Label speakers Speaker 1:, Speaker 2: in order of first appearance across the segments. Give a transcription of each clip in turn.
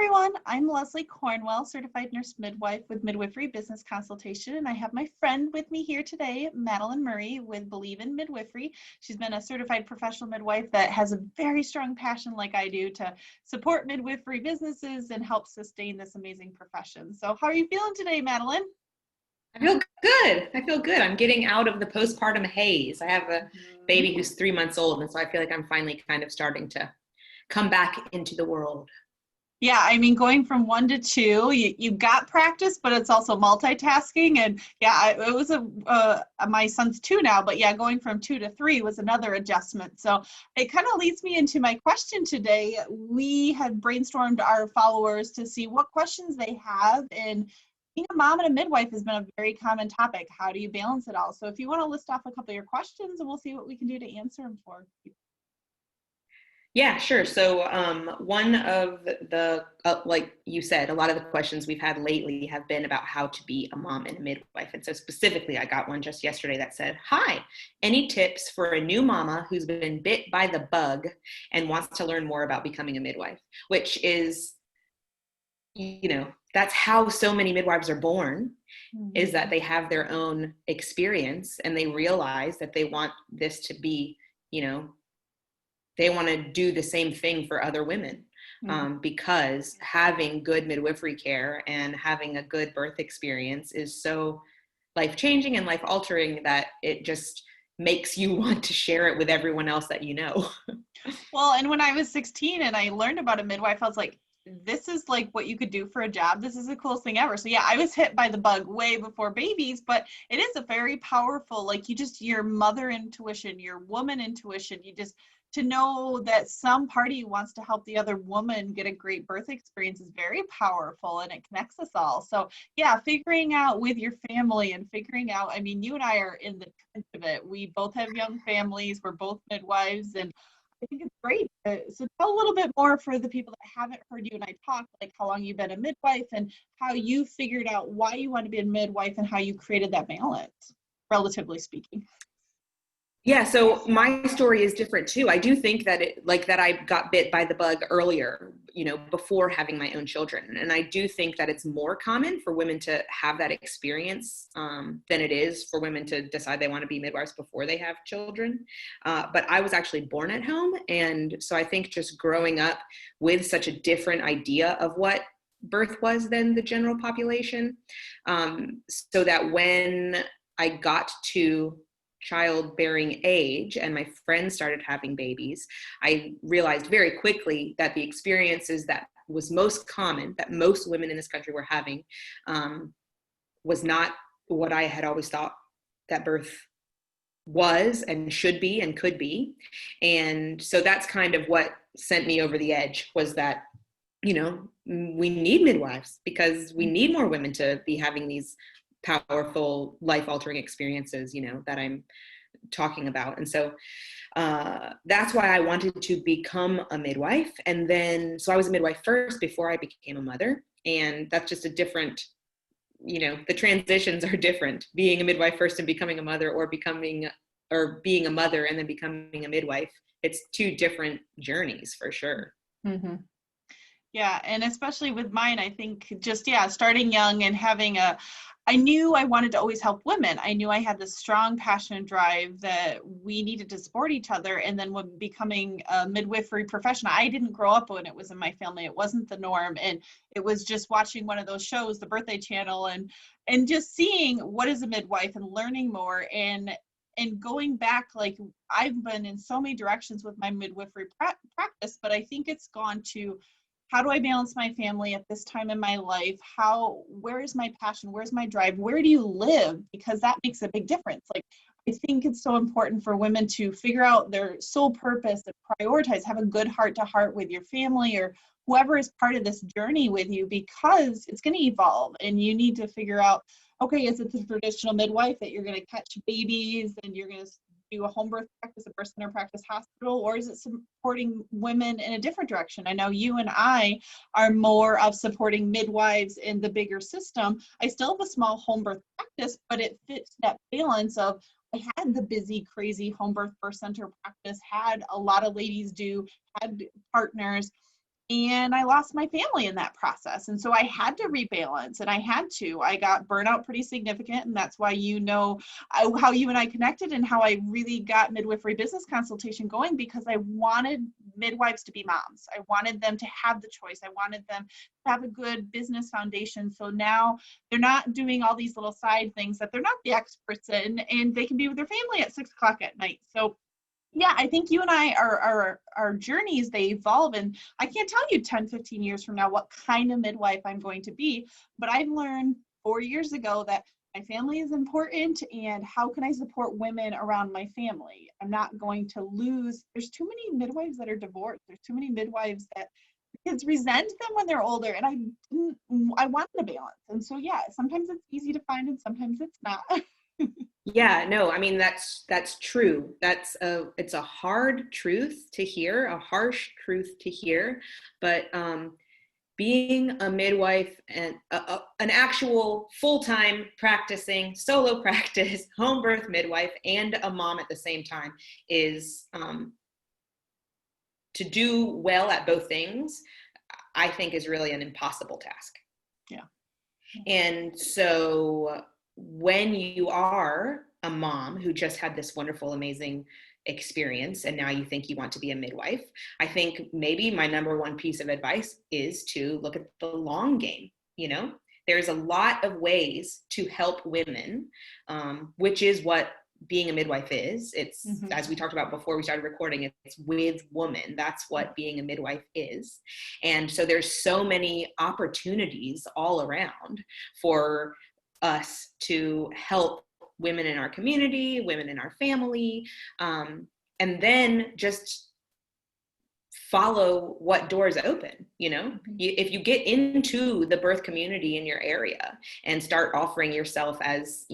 Speaker 1: everyone, I'm Leslie Cornwell, certified nurse midwife with Midwifery Business Consultation, and I have my friend with me here today, Madeline Murray with Believe in Midwifery. She's been a certified professional midwife that has a very strong passion like I do to support midwifery businesses and help sustain this amazing profession. So how are you feeling today, Madeline?
Speaker 2: I feel good. I'm getting out of the postpartum haze. I have a baby who's 3 months old, and so I feel like I'm finally kind of starting to come back into the world.
Speaker 1: Yeah, I mean, going from 1 to 2, you got practice, but it's also multitasking. And yeah, it was my son's 2 now, but yeah, going from 2 to 3 was another adjustment. So it kind of leads me into my question today. We had brainstormed our followers to see what questions they have, and being a mom and a midwife has been a very common topic. How do you balance it all? So if you want to list off a couple of your questions, and we'll see what we can do to answer them for you.
Speaker 2: Yeah, sure. So one of the, like you said, a lot of the questions we've had lately have been about how to be a mom and a midwife. And so specifically, I got one just yesterday that said, "Hi, any tips for a new mama who's been bit by the bug and wants to learn more about becoming a midwife?" Which is, that's how so many midwives are born, is that they have their own experience and they realize that they want this to be, they want to do the same thing for other women, because having good midwifery care and having a good birth experience is so life-changing and life-altering that it just makes you want to share it with everyone else that you know.
Speaker 1: Well, and when I was 16 and I learned about a midwife, I was like, this is like what you could do for a job. This is the coolest thing ever. So yeah, I was hit by the bug way before babies, but it is a very powerful, like your mother intuition, your woman intuition, to know that some party wants to help the other woman get a great birth experience is very powerful, and it connects us all. So yeah, figuring out with your family and figuring out, I mean, you and I are in the touch of it. We both have young families. We're both midwives, and I think it's great. So tell a little bit more for the people that haven't heard you and I talk, like how long you've been a midwife and how you figured out why you want to be a midwife and how you created that balance, relatively speaking.
Speaker 2: Yeah, so my story is different too. I do think that I got bit by the bug earlier, before having my own children. And I do think that it's more common for women to have that experience than it is for women to decide they want to be midwives before they have children. But I was actually born at home. And so I think just growing up with such a different idea of what birth was than the general population, so that when I got to childbearing age and my friends started having babies, I realized very quickly that the experiences that was most common, that most women in this country were having, was not what I had always thought that birth was and should be and could be. And so that's kind of what sent me over the edge, was that, we need midwives because we need more women to be having these powerful life-altering experiences, that I'm talking about. And so that's why I wanted to become a midwife. And then, so I was a midwife first before I became a mother. And that's just a different, the transitions are different, being a midwife first and becoming a mother, or being a mother and then becoming a midwife. It's two different journeys for sure.
Speaker 1: Mm-hmm. Yeah, and especially with mine, I think starting young and I knew I wanted to always help women. I knew I had this strong passion and drive that we needed to support each other. And then when becoming a midwifery professional, I didn't grow up when it was in my family. It wasn't the norm. And it was just watching one of those shows, the Birthday Channel, and just seeing what is a midwife and learning more and going back, like I've been in so many directions with my midwifery practice, but I think it's gone to, how do I balance my family at this time in my life? Where is my passion? Where's my drive? Where do you live? Because that makes a big difference. Like, I think it's so important for women to figure out their sole purpose and prioritize, have a good heart to heart with your family or whoever is part of this journey with you, because it's going to evolve and you need to figure out, okay, is it the traditional midwife that you're going to catch babies and you're going to do a home birth practice, a birth center practice, hospital, or is it supporting women in a different direction? I know you and I are more of supporting midwives in the bigger system. I still have a small home birth practice, but it fits that balance of, I had the busy, crazy home birth center practice, had a lot of ladies had partners, And I lost my family in that process. And so I had to rebalance, and I got burnout pretty significant. And that's why, how you and I connected, and how I really got Midwifery Business Consultation going, because I wanted midwives to be moms. I wanted them to have the choice. I wanted them to have a good business foundation. So now they're not doing all these little side things that they're not the experts in, and they can be with their family at 6 o'clock at night. So yeah, I think you and I, our journeys, they evolve, and I can't tell you 10, 15 years from now what kind of midwife I'm going to be, but I've learned 4 years ago that my family is important, and how can I support women around my family? I'm not going to lose. There's too many midwives that are divorced. There's too many midwives that kids resent them when they're older, and I wanted a balance. And so, yeah, sometimes it's easy to find and sometimes it's not.
Speaker 2: Yeah, no, I mean, that's true. It's a hard truth to hear, a harsh truth to hear, but being a midwife and an actual full-time practicing solo practice home birth midwife and a mom at the same time is to do well at both things, I think, is really an impossible task.
Speaker 1: Yeah.
Speaker 2: And so when you are a mom who just had this wonderful, amazing experience, and now you think you want to be a midwife, I think maybe my number one piece of advice is to look at the long game. There's a lot of ways to help women, which is what being a midwife is. It's, as we talked about before we started recording, it's with women. That's what being a midwife is. And so there's so many opportunities all around for us to help women in our community, women in our family, and then just follow what doors open. If you get into the birth community in your area and start offering yourself as,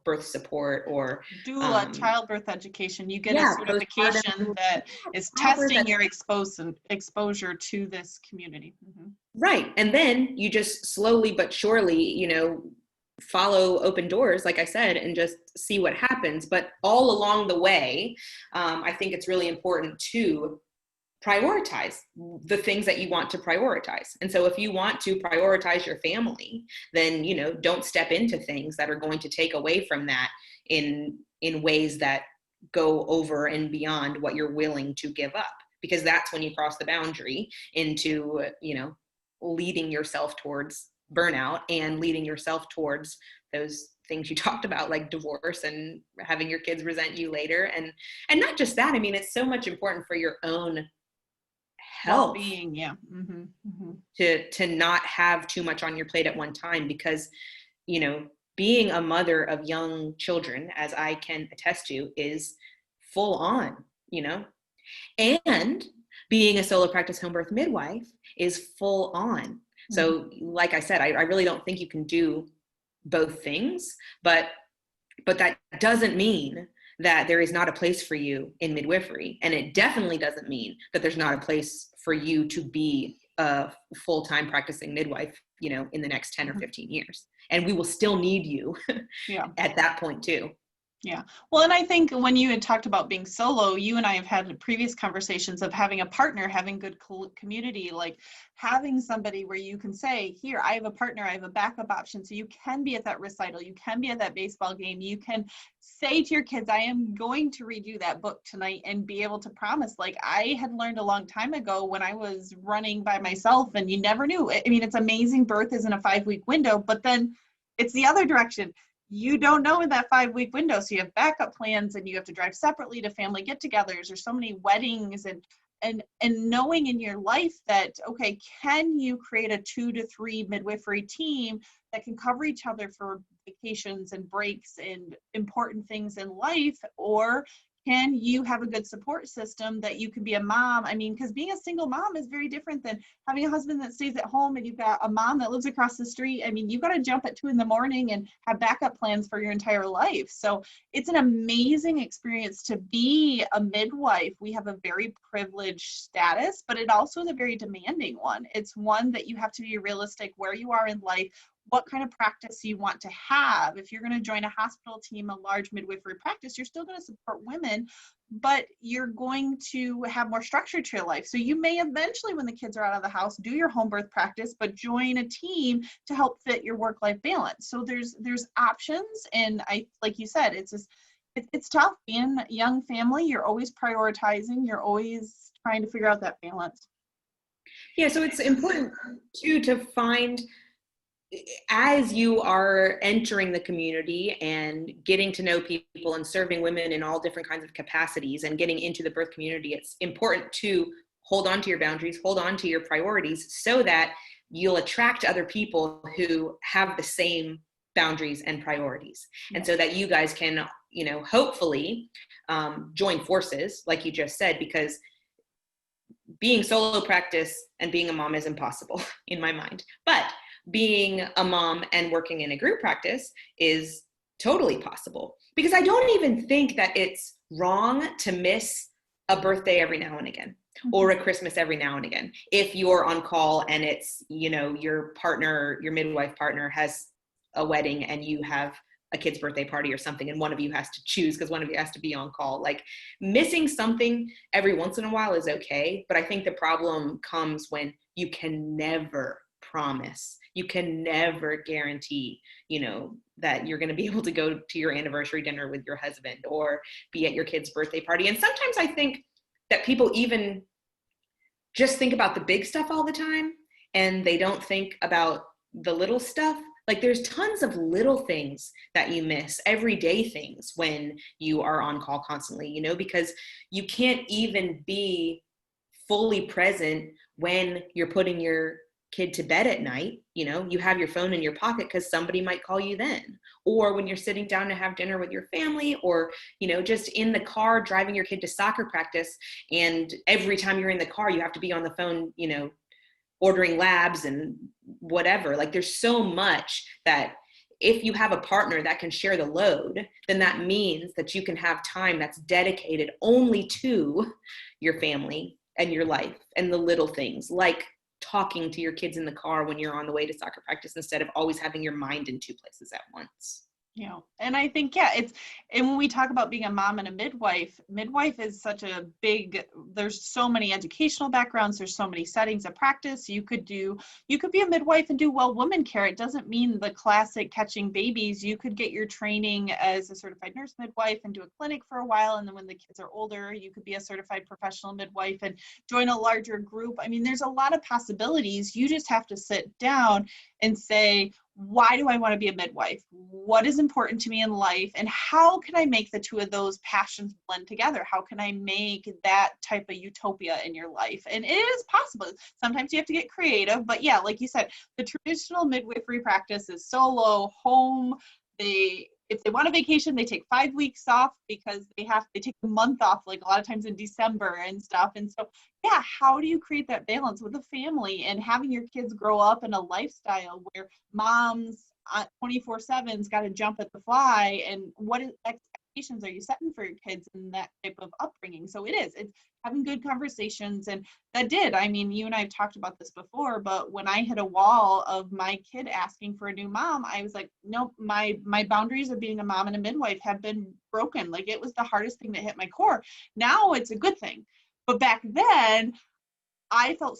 Speaker 2: birth support or
Speaker 1: doula, childbirth education, you get a certification that is testing your exposure to this community.
Speaker 2: Right. And then you just slowly but surely, follow open doors, like I said, and just see what happens. But all along the way, I think it's really important to prioritize the things that you want to prioritize. And so if you want to prioritize your family, then, don't step into things that are going to take away from that in ways that go over and beyond what you're willing to give up, because that's when you cross the boundary into, leading yourself towards burnout and leading yourself towards those things you talked about, like divorce and having your kids resent you later. And not just that, I mean, it's so much important for your own health,
Speaker 1: well-being, yeah.
Speaker 2: To not have too much on your plate at one time, because, being a mother of young children, as I can attest to, is full on, and being a solo practice home birth midwife is full on. So like I said, I really don't think you can do both things, but that doesn't mean that there is not a place for you in midwifery. And it definitely doesn't mean that there's not a place for you to be a full-time practicing midwife, in the next 10 or 15 years. And we will still need you at that point too.
Speaker 1: Yeah. Well, and I think when you had talked about being solo, you and I have had previous conversations of having a partner, having good community, like having somebody where you can say, here, I have a partner, I have a backup option. So you can be at that recital, you can be at that baseball game, you can say to your kids, I am going to read you that book tonight, and be able to promise. Like I had learned a long time ago when I was running by myself, and you never knew. I mean, it's amazing, birth isn't a 5-week window, but then it's the other direction. You don't know in that 5-week window. So you have backup plans, and you have to drive separately to family get-togethers. There's so many weddings, and knowing in your life that, okay, can you create a 2 to 3 midwifery team that can cover each other for vacations and breaks and important things in life? Or can you have a good support system that you can be a mom? I mean, because being a single mom is very different than having a husband that stays at home, and you've got a mom that lives across the street. I mean, you've got to jump at 2 a.m. and have backup plans for your entire life. So it's an amazing experience to be a midwife. We have a very privileged status, but it also is a very demanding one. It's one that you have to be realistic where you are in life, what kind of practice you want to have. If you're going to join a hospital team, a large midwifery practice, you're still going to support women, but you're going to have more structure to your life. So you may eventually, when the kids are out of the house, do your home birth practice, but join a team to help fit your work-life balance. So there's options. And I, like you said, it's tough being a young family. You're always prioritizing. You're always trying to figure out that balance.
Speaker 2: Yeah. So it's important too, to find, as you are entering the community and getting to know people and serving women in all different kinds of capacities and getting into the birth community, it's important to hold on to your boundaries, hold on to your priorities, so that you'll attract other people who have the same boundaries and priorities. And so that you guys can, hopefully join forces, like you just said, because being solo practice and being a mom is impossible in my mind. But being a mom and working in a group practice is totally possible, because I don't even think that it's wrong to miss a birthday every now and again, or a Christmas every now and again. If you're on call and it's, your partner, your midwife partner has a wedding and you have a kid's birthday party or something, and one of you has to choose because one of you has to be on call. Like, missing something every once in a while is okay. But I think the problem comes when you can never promise, you can never guarantee, that you're going to be able to go to your anniversary dinner with your husband or be at your kid's birthday party. And sometimes I think that people even just think about the big stuff all the time, and they don't think about the little stuff. Like, there's tons of little things that you miss, everyday things, when you are on call constantly, because you can't even be fully present when you're putting your kid to bed at night. You have your phone in your pocket because somebody might call you then, or when you're sitting down to have dinner with your family, or, just in the car driving your kid to soccer practice. And every time you're in the car, you have to be on the phone, ordering labs and whatever. Like, there's so much that if you have a partner that can share the load, then that means that you can have time that's dedicated only to your family and your life and the little things, like talking to your kids in the car when you're on the way to soccer practice, instead of always having your mind in two places at once.
Speaker 1: And I think, and when we talk about being a mom and a midwife is such a big, there's so many educational backgrounds, there's so many settings of practice. You could be a midwife and do well woman care. It doesn't mean the classic catching babies. You could get your training as a certified nurse midwife and do a clinic for a while. And then when the kids are older, you could be a certified professional midwife and join a larger group. I mean, there's a lot of possibilities. You just have to sit down and say, why do I want to be a midwife? What is important to me in life? And how can I make the two of those passions blend together? How can I make that type of utopia in your life? And it is possible. Sometimes you have to get creative, but yeah, like you said, the traditional midwifery practice is solo, home. If they want a vacation, they take 5 weeks off because they take a month off, like a lot of times in December and stuff. And so, yeah, how do you create that balance with a family and having your kids grow up in a lifestyle where mom's 24/7's got to jump at the fly? And what expectations are you setting for your kids in that type of upbringing? So it's having good conversations. And you and I have talked about this before, but when I hit a wall of my kid asking for a new mom, I was like, nope, my boundaries of being a mom and a midwife have been broken. Like, it was the hardest thing that hit my core. Now it's a good thing. But back then, I felt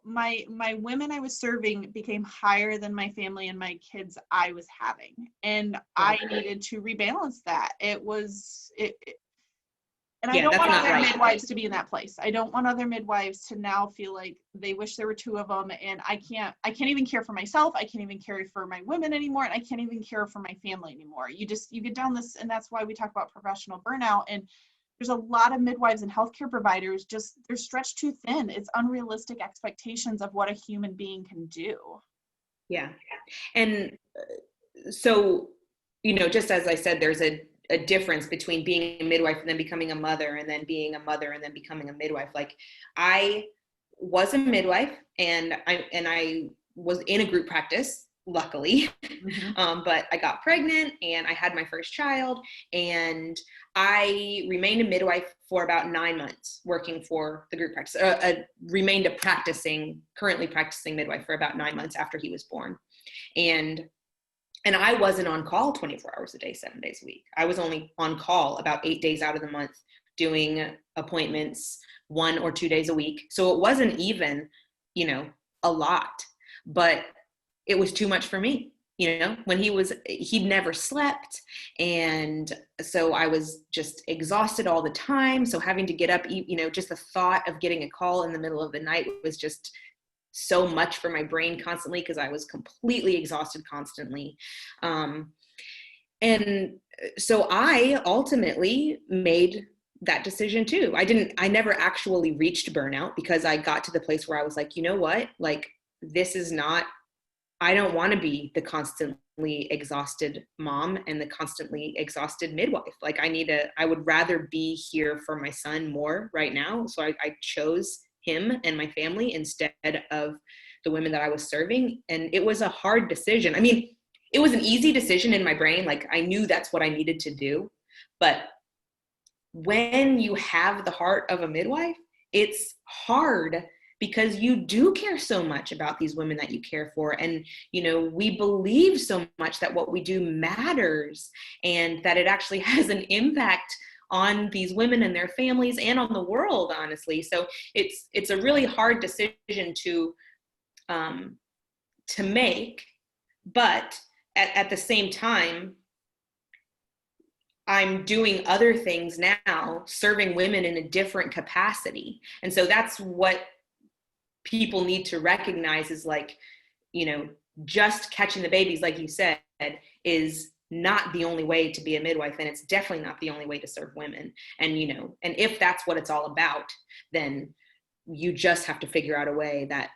Speaker 1: my women I was serving became higher than my family and my kids I was having. And I needed to rebalance that. And I don't want other midwives to be in that place. I don't want other midwives to now feel like they wish there were two of them, and I can't even care for myself. I can't even care for my women anymore, and I can't even care for my family anymore. You get down this, and that's why we talk about professional burnout. And there's a lot of midwives and healthcare providers, they're stretched too thin. It's unrealistic expectations of what a human being can do.
Speaker 2: Yeah. And so, just as I said, there's a difference between being a midwife and then becoming a mother, and then being a mother and then becoming a midwife. Like, I was a midwife and I was in a group practice, luckily, but I got pregnant and I had my first child, and I remained a midwife for about 9 months working for the group practice. Remained a currently practicing midwife for about 9 months after he was born. And I wasn't on call 24 hours a day, 7 days a week. I was only on call about 8 days out of the month, doing appointments 1 or 2 days a week. So it wasn't even, a lot, but it was too much for me. When he'd never slept. And so I was just exhausted all the time. So having to get up, just the thought of getting a call in the middle of the night was just so much for my brain constantly, because I was completely exhausted constantly. And so I ultimately made that decision too. I never actually reached burnout, because I got to the place where I was like, you know what, like, I don't want to be the constantly exhausted mom and the constantly exhausted midwife. Like, I would rather be here for my son more right now. So I chose him and my family instead of the women that I was serving. And it was a hard decision. I mean, it was an easy decision in my brain. Like, I knew that's what I needed to do. But when you have the heart of a midwife, it's hard, because you do care so much about these women that you care for. And, we believe so much that what we do matters, and that it actually has an impact on these women and their families and on the world, honestly. So it's a really hard decision to make, but at the same time, I'm doing other things now, serving women in a different capacity. And so that's what people need to recognize, is like, just catching the babies, like you said, is not the only way to be a midwife. And it's definitely not the only way to serve women. And, and if that's what it's all about, then you just have to figure out a way that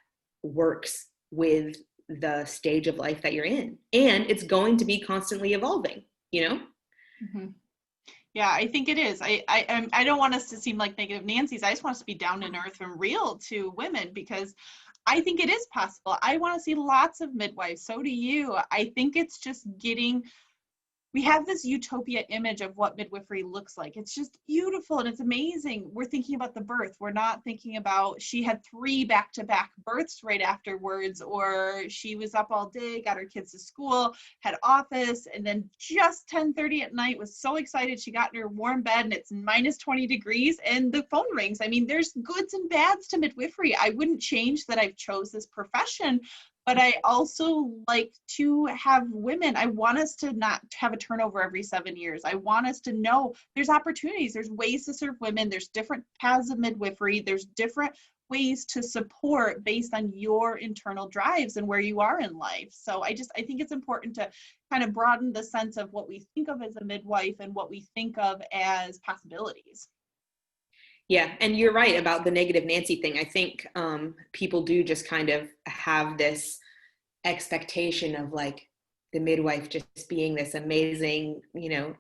Speaker 2: works with the stage of life that you're in. And it's going to be constantly evolving,
Speaker 1: Mm-hmm. Yeah, I think it is. I don't want us to seem like negative Nancy's. I just want us to be down to earth and real to women, because I think it is possible. I want to see lots of midwives. So do you. I think it's just we have this utopia image of what midwifery looks like. It's just beautiful and it's amazing. We're thinking about the birth. We're not thinking about she had 3 back-to-back births right afterwards, or she was up all day, got her kids to school, had office, and then just 10:30 at night was so excited she got in her warm bed and it's minus 20 degrees and the phone rings. I mean, there's goods and bads to midwifery. I wouldn't change that I've chose this profession, but I also like to have women. I want us to not have a turnover every 7 years. I want us to know there's opportunities. There's ways to serve women. There's different paths of midwifery. There's different ways to support based on your internal drives and where you are in life. So I think it's important to kind of broaden the sense of what we think of as a midwife and what we think of as possibilities.
Speaker 2: Yeah, and you're right about the negative Nancy thing. I think people do just kind of have this expectation of like the midwife just being this amazing,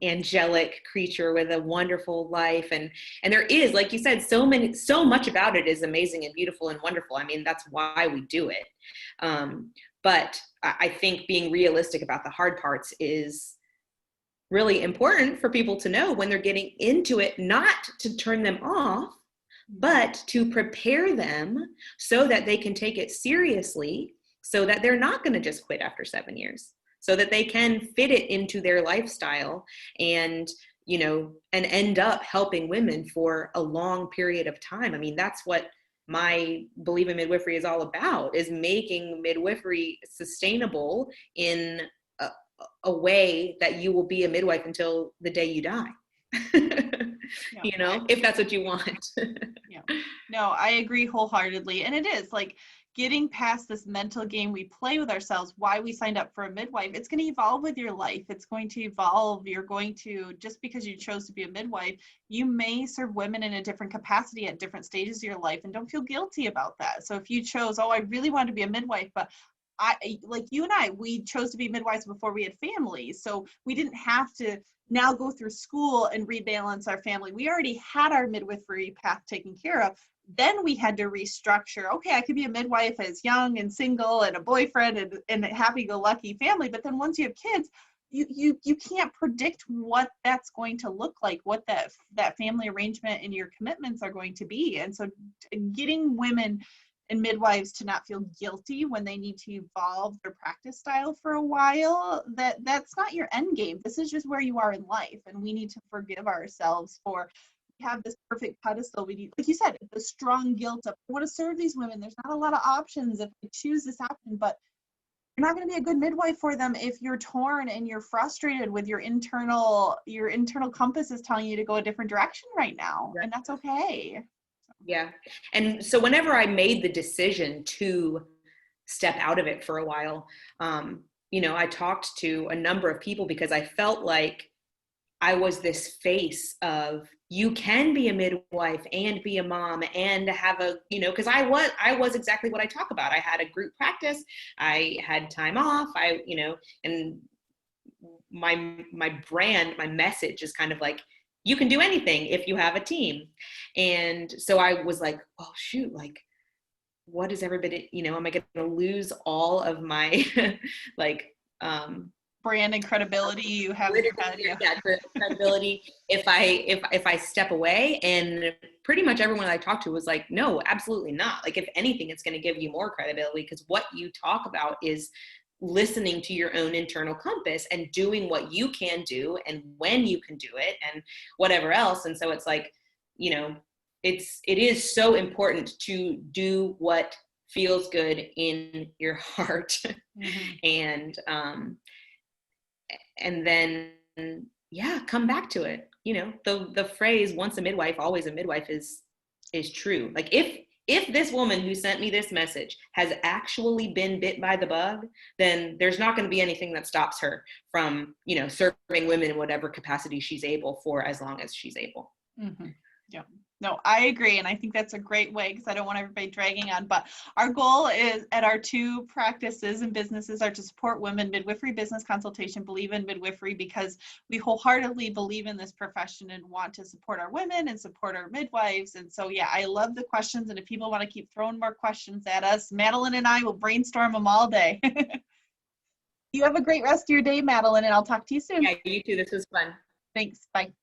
Speaker 2: angelic creature with a wonderful life. And there is, like you said, so much about it is amazing and beautiful and wonderful. I mean, that's why we do it. But I think being realistic about the hard parts is really important for people to know when they're getting into it, not to turn them off, but to prepare them so that they can take it seriously, so that they're not going to just quit after 7 years, so that they can fit it into their lifestyle and, and end up helping women for a long period of time. I mean, that's what my Believe in Midwifery is all about, is making midwifery sustainable in a way that you will be a midwife until the day you die. If that's what you want.
Speaker 1: Yeah. No, I agree wholeheartedly. And it is like getting past this mental game we play with ourselves, why we signed up for a midwife. It's going to evolve with your life. It's going to evolve. You're going to, just because you chose to be a midwife, you may serve women in a different capacity at different stages of your life, and don't feel guilty about that. So if you chose, I really wanted to be a midwife, but like you and I, we chose to be midwives before we had families. So we didn't have to now go through school and rebalance our family. We already had our midwifery path taken care of. Then we had to restructure. Okay, I could be a midwife as young and single and a boyfriend and a happy-go-lucky family. But then once you have kids, you can't predict what that's going to look like, what that family arrangement and your commitments are going to be. And so getting women and midwives to not feel guilty when they need to evolve their practice style for a while. That's not your end game. This is just where you are in life, and we need to forgive ourselves for have this perfect pedestal. We need, like you said, the strong guilt of I want to serve these women. There's not a lot of options if I choose this option, but you're not going to be a good midwife for them if you're torn and you're frustrated with your internal compass is telling you to go a different direction right now. Right. And that's okay.
Speaker 2: Yeah. And so whenever I made the decision to step out of it for a while, I talked to a number of people because I felt like I was this face of, you can be a midwife and be a mom and have a, because I was exactly what I talk about. I had a group practice. I had time off. And my brand, my message is kind of like, you can do anything if you have a team. And so I was like, oh shoot, like, what is everybody, am I going to lose all of my
Speaker 1: brand and credibility you have in your head?
Speaker 2: Yeah, credibility if I step away? And pretty much everyone I talked to was like, no, absolutely not. Like, if anything, it's going to give you more credibility, because what you talk about is listening to your own internal compass and doing what you can do and when you can do it and whatever else. And so it's like, it is so important to do what feels good in your heart. Mm-hmm. And then, come back to it. The phrase, once a midwife, always a midwife is true. Like, if this woman who sent me this message has actually been bit by the bug, then there's not going to be anything that stops her from, serving women in whatever capacity she's able for, as long as she's able.
Speaker 1: Mm-hmm. Yeah. No, I agree. And I think that's a great way, because I don't want everybody dragging on. But our goal is at our two practices and businesses are to support women, midwifery, business consultation, believe in midwifery, because we wholeheartedly believe in this profession and want to support our women and support our midwives. And so, I love the questions. And if people want to keep throwing more questions at us, Madeline and I will brainstorm them all day. You have a great rest of your day, Madeline, and I'll talk to you soon.
Speaker 2: Yeah, you too. This was fun.
Speaker 1: Thanks. Bye.